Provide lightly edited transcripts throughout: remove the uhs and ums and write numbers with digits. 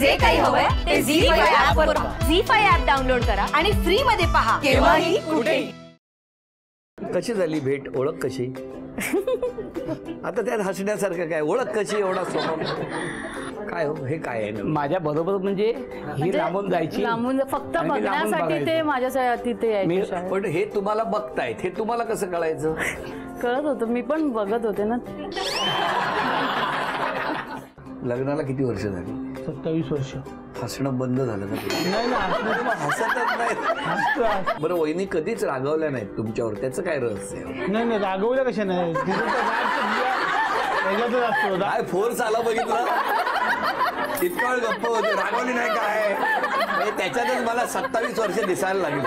जे काही हवंय ते झी5 ऍप वर पहा. झी5 ऍप डाउनलोड करा आणि फ्री मध्ये पहा केव्हाही कुठेही. कशी झाली भेट, ओळख कशी? आता त्यात हसण्यासारखं काय, ओळख कशी, एवढा स्वभाव काय हो, हे काय आहे? माझ्या बरोबर म्हणजे ही लांबून जायची, लांबून फक्त बघण्यासाठी ते माझ्या तिथे यायचे. पण हे तुम्हाला बघतायत, हे तुम्हाला कसं कळायचं? कळत होतं, मी पण बघत होते ना. लग्नाला किती वर्ष झाली? 27 वर्ष. हसणं बंद झालं का? नाही, हसतच नाही. बरं, वहिनी कधीच रागवल्या नाहीत तुमच्यावर, त्याचं काय रहस्य? नाही रागवल्या कशा नाही, काय फोर्स आला बघितलं, इतका वेळ गप्प होते, रागवली नाही काय? त्याच्यातच मला 27 वर्ष दिसायला लागली.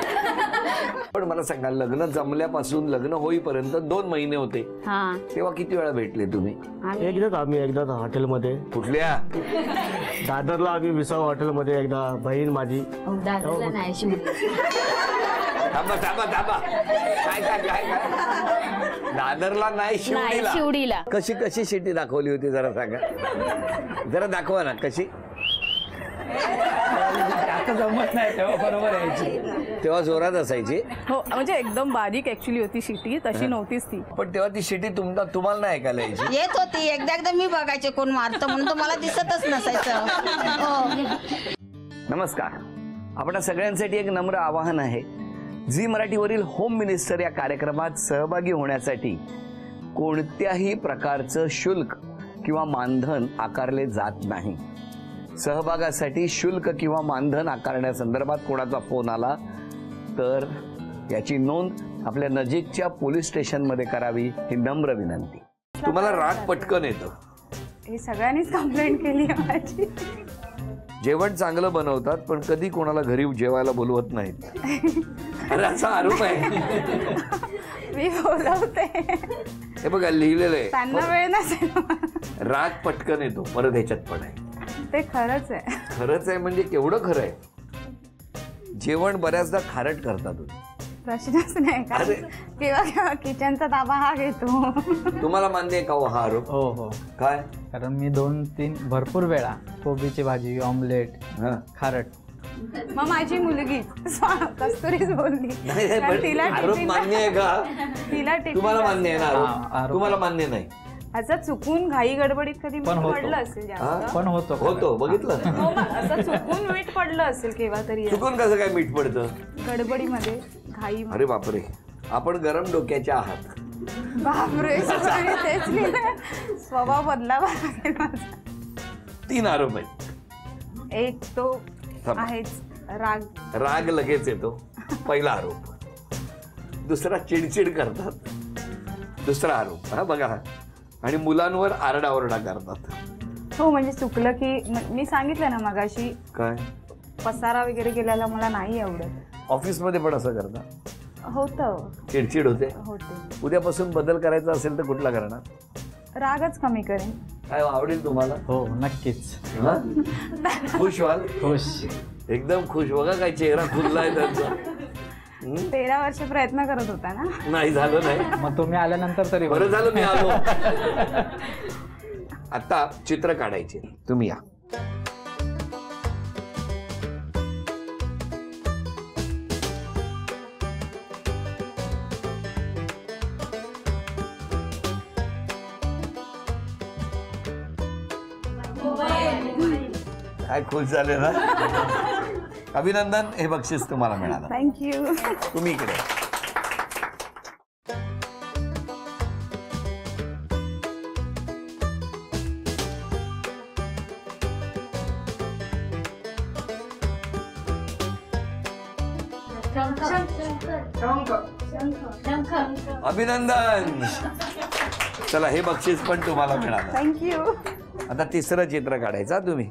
पण मला सांगा, लग्न जमल्यापासून लग्न होईपर्यंत 2 महिने होते, तेव्हा किती वेळा भेटले तुम्ही? एकदा हॉटेलमध्ये. कुठल्या? दादरला आम्ही विसाव हॉटेलमध्ये एकदा, बहीण माझी. थांबा काय काय काय काय दादरला नाही, शिवडीला. कशी शिटी दाखवली होती जरा सांगा, जरा दाखवा ना कशी. आता जमत नाही, तेव्हा बरोबर यायची, तेव्हा जोरात असायची. हो, म्हणजे एकदम बारीक ऍक्च्युली होती शिटी, तशी नव्हतीच ती. पण तेव्हा ती शिटी तुम्हाला नाही ऐकायला यायची? येत होती, एकदा मी बघायचे कोण मारतं म्हणून, तो मला दिसतच नसायचं. नमस्कार, आपल्या सगळ्यांसाठी एक नम्र आवाहन आहे. झी मराठीवरील होम मिनिस्टर या कार्यक्रमात सहभागी होण्यासाठी कोणत्याही प्रकारचं शुल्क किंवा मानधन आकारले जात नाही. सहभागासाठी शुल्क किंवा मानधन आकारण्यासंदर्भात कोणाचा फोन आला तर याची नोंद आपल्या नजीकच्या पोलीस स्टेशनमध्ये करावी, ही नम्र विनंती. तुम्हाला राग पटकन येतं, हे सगळ्यांनीच कंप्लेंट केली माझी. जेवण चांगलं बनवतात पण कधी कोणाला घरी जेवायला बोलवत नाहीत, अरे असा आरोप आहे. मी बोलवते, हे बघा लिहिलेलं आहे, त्यांना वेळ नसेल. राग पटकन येतो, परत ह्याच्यात पण आहे. ते खरंच आहे. खरंच आहे म्हणजे केवढं खरं आहे? जेवण बऱ्याचदा खारट करतात. प्रश्नच नाही का, किंवा किचनचा ताबा हा घेतो. तुम्हाला मान्य आहे का हा आरोप? हो. काय? कारण मी 2-3 भरपूर वेळा कोबीची भाजी, ऑमलेट, खारट. मग माझी मुलगी कस्तुरीच बोलली, तिला आरोप मान्य आहे का? तिला तुम्हाला मान्य आहे ना आरोप? तुम्हाला मान्य नाही? असं चुकून घाई गडबडीत कधी मीठ पडलं असेल, पण होतो बघितलं. असं चुकून मीठ पडलं असेल केव्हा तरी. चुकून कसं काय मीठ पडतं? गडबडीमध्ये, घाई. अरे बापरे, आपण गरम डोक्याच्या आहात. बापरे, तेच लिहिलंय. स्वभाव बदलावा लागेल माझा. 3 आरोप आहेत. एक तो आहेच राग लगेच येतो, पहिला आरोप. दुसरा चिडचिड करतात, दुसरा आरोप. हा बघा, आणि मुलांवर आरडाओरडा करतात. हो, म्हणजे चुकलं की मी सांगितलं ना मगाशी, काय पसारा वगैरे केल्याला मला नाही आवडत. ऑफिस मध्ये पण असं करता? होतं, चिडचिड होते. उद्यापासून बदल करायचा असेल तर कुठला करणार? रागच कमी करेन. काय आवडेल तुम्हाला? हो नक्कीच. खुश व्हाल? खुश, एकदम खुश. बघा काय चेहरा खुललाय त्यांचा. 13 वर्ष प्रयत्न करत होता ना. नाही झालं नाही. मग तुम्ही आल्यानंतर तरी बरं झालं मी आलो. आता चित्र काढायचे, तुम्ही या. काय खुश झाले ना? अभिनंदन, हे बक्षीस तुम्हाला मिळालं. थँक्यू. तुम्ही इकडे. अभिनंदन. चला, हे बक्षीस पण तुम्हाला मिळालं. थँक्यू. आता 3रं चित्र काढायचं. तुम्ही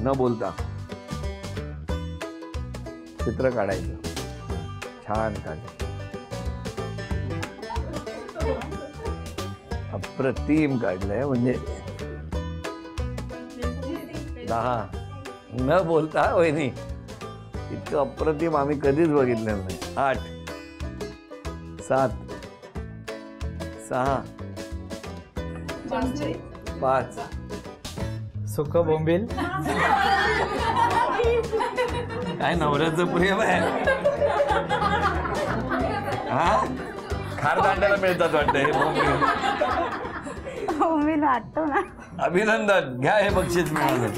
न बोलता चित्र काढायचं. छान काढ, अप्रतिम काढलंय. म्हणजे 10 न बोलता वहिनी, इतकं अप्रतिम आम्ही कधीच बघितलेलं नाही. 8 7 6 5 सुक बोंबील काय नवऱ्याचं प्रेम आहे हा. खार दांड्याला मिळतात वाटतं हे बोंबील. हो मी वाटतो ना. अभिनंदन, घ्या हे बक्षीस मिळालं.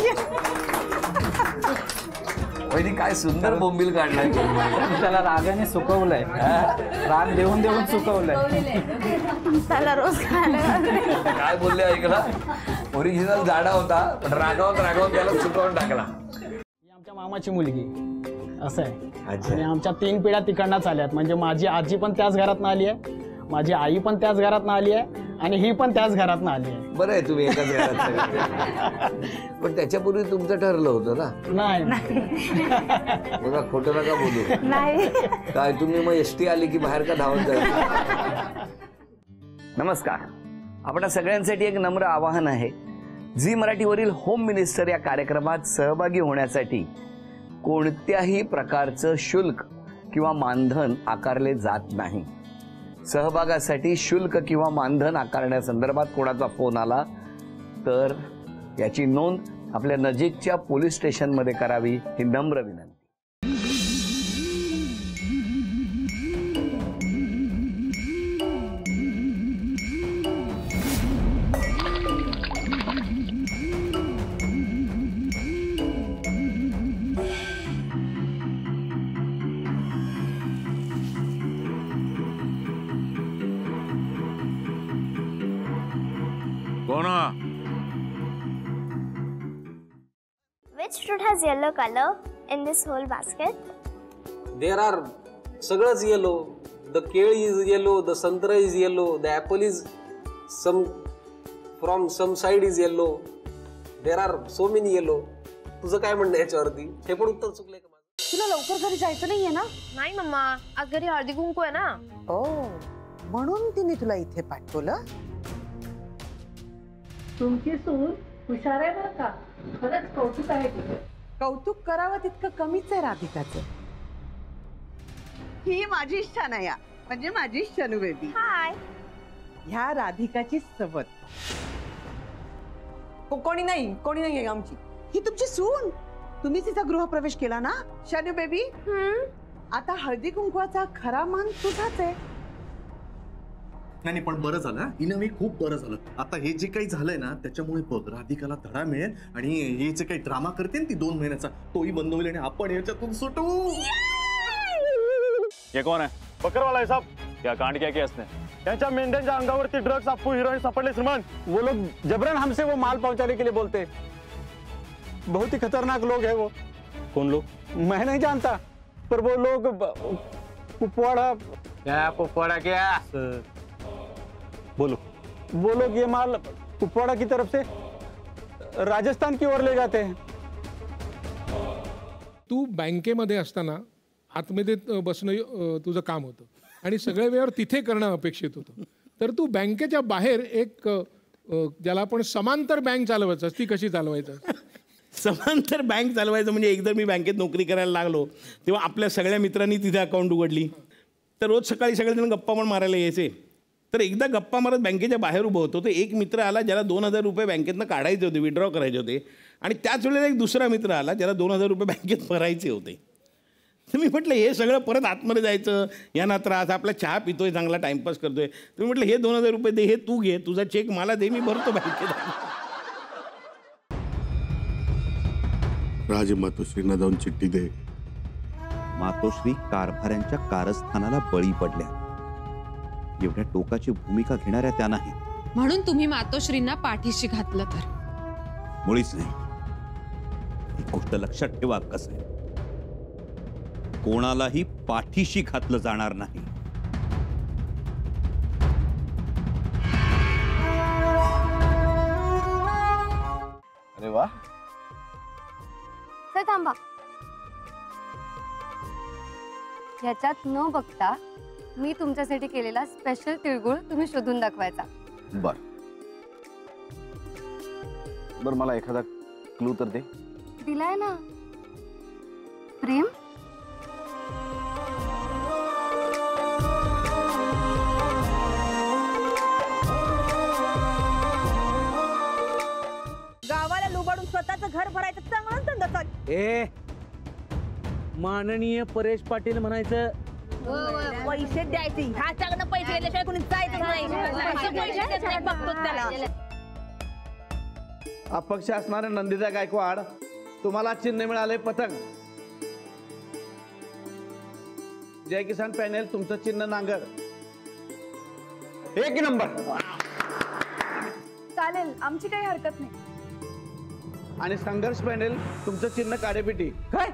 पहिली काय सुंदर बोंबील काढलाय. त्याला रागाने सुकवलंय, राग देऊन देऊन सुकवलंय. त्याला रोज खायला घालते. काय बोलले ऐकला. ओरिजिनल जाडा होता पण रागावून त्याला सुकवून टाकला. ही आमच्या मामाची मुलगी असं आहे. अच्छा. आणि आमच्या 3 पिढ्या तिकडनंच आल्यात. म्हणजे माझी आजी पण त्याच घरातनं आली आहे, माझी आई पण त्याच घरातनं आली आहे आणि ही पण त्याच घरातनं आली आहे. बरं आहे तुम्ही एकाच घरात. पण त्याच्यापूर्वी तुमचं ठरलं होतं ना. नाही बघा खोटं नका बोलू. नाही काय तुम्ही मग एसटी आली की बाहेर का धावत जायचं. नमस्कार. आपल्या सगळ्यांसाठी एक नम्र आवाहन आहे. झी मराठीवरील होम मिनिस्टर या कार्यक्रमात सहभागी होण्यासाठी कोणत्याही प्रकारचं शुल्क किंवा मानधन आकारले जात नाही. सहभागासाठी शुल्क किंवा मानधन आकारण्यासंदर्भात कोणाचा फोन आला तर याची नोंद आपल्या नजीकच्या पोलीस स्टेशनमध्ये करावी ही नम्र विनंती. Which fruit has yellow color in this whole basket? There are सगळंच येलो. द केळी इज येलो, द संत्रा is yellow, the apple is from some side is yellow. There are so many yellow. तुझं काय म्हणणं याच्यावरती? हे पण उत्तर चुकलंय का माझं? तुला लवकर घरी जायचं नाहीये ना? नाही मम्मा, आज घरी हळदी कुंकू आहे ना. ओ, म्हणून तिने तुला इथे पाठवलं. तुमची सून हुशार आहे बरं का. खरंच कौतुक आहे तुझं. कौतुक करावं तितकं कमीच आहे राधिकाचं. ही माझी इच्छा नाही, म्हणजे माझी शनू बेबी. हाय. ह्या राधिकाची सवत. कोणी नाही आमची. ही तुमची सून. तुम्ही तिचा गृहप्रवेश केला ना शनू बेबी. आता हळदी कुंकवाचा खरा मान तुझाच आहे. नाही पण बरं झालं हिनं मी खूप बरं झालं. आता हे जे काही झालंय ना त्याच्यामुळे बघ राधिकाला धडा मिळेल आणि हे जे काही ड्रामा करते ना ती 2 महिन्याचा तोही बंद होईल आणि आपण याच्यातून सुटू. ये कौन है? बकरवाला है साहब. क्या कांड क्या किया इसने? त्यांच्या मेंढ्यांच्या अंगावरती ड्रग्स आपको हिरोइन सापडले श्रीमान. वो लोग जबरन हमसे वो माल पहुंचाने के लिए बोलते. बहुत ही खतरनाक लोग है वो. कौन लोग? मैं नहीं जानता पर वो लोग कुपवाड़ा. क्या कुपवाड़ा क्या? बोलो. वो लोग ये माल कुपवाड़ा की तरफ से राजस्थान की ओर ले जाते हैं. तू बँकेमध्ये असताना आतमध्ये बसणं तुझं काम होतं आणि सगळ्या वेळेवर तिथे करणं अपेक्षित होतं. तर तू बँकेच्या बाहेर एक ज्याला आपण समांतर बँक चालवायचं, ती कशी चालवायचं? समांतर बँक चालवायचं म्हणजे एकदा मी बँकेत नोकरी करायला लागलो तेव्हा आपल्या सगळ्या मित्रांनी तिथे अकाउंट उघडली. तर रोज सकाळी सगळेजण गप्पा पण मारायला यायचे. तर एकदा गप्पा मारत बँकेच्या बाहेर उभं होतो तर एक मित्र आला ज्याला 2000 रुपये बँकेतनं काढायचे होते, विड्रॉ करायचे होते. आणि त्याच वेळेला एक दुसरा मित्र आला ज्याला 2000 रुपये बँकेत भरायचे होते. तर मी म्हटलं हे सगळं परत आतमध्ये जायचं, यांना त्रास, आपला चहा पितोय, चांगला टाइमपास करतोय. तुम्ही म्हटलं हे 2000 रुपये दे, हे तू घे, तुझा चेक मला दे, मी भरतो बँकेत. राजमातोश्रींना जाऊन चिठ्ठी दे. मातोश्री कारभाऱ्यांच्या कारस्थानाला बळी पडल्या. एवढ्या टोकाची भूमिका घेणाऱ्या त्या नाहीत. म्हणून तुम्ही मातोश्रींना पाठीशी घातलं तर? मुळीच नाही. ही गोष्ट लक्षात ठेवा. कसं आहे, कोणालाही पाठीशी घातलं जाणार नाही. अरे वा. तर थांबा. ह्याच्यात न बघता मी तुमच्यासाठी केलेला स्पेशल तिळगुळ तुम्ही शोधून दाखवायचा. बर मला एखादा क्लू तर दे. दिलाय ना. प्रेम. गावाला लुबाडून स्वतःचं घर भरायचं चांगलं धंदा चालू. माननीय परेश पाटील म्हणायचं. पैसे द्यायचे ह्याच्याकडनं पैसे घेतल्याशिवाय कोणी जायचं नाही. पैसे देत नाही बघतो त्याला. अपक्ष असणाऱ्या नंदिता गायकवाड तुम्हाला चिन्ह मिळाले पतंग. जय किसान पॅनेल तुमचं चिन्ह नांगर. 1 नंबर. चालेल, आमची काही हरकत नाही. आणि संघर्ष पॅनेल तुमचं चिन्ह काडेपिटी. काय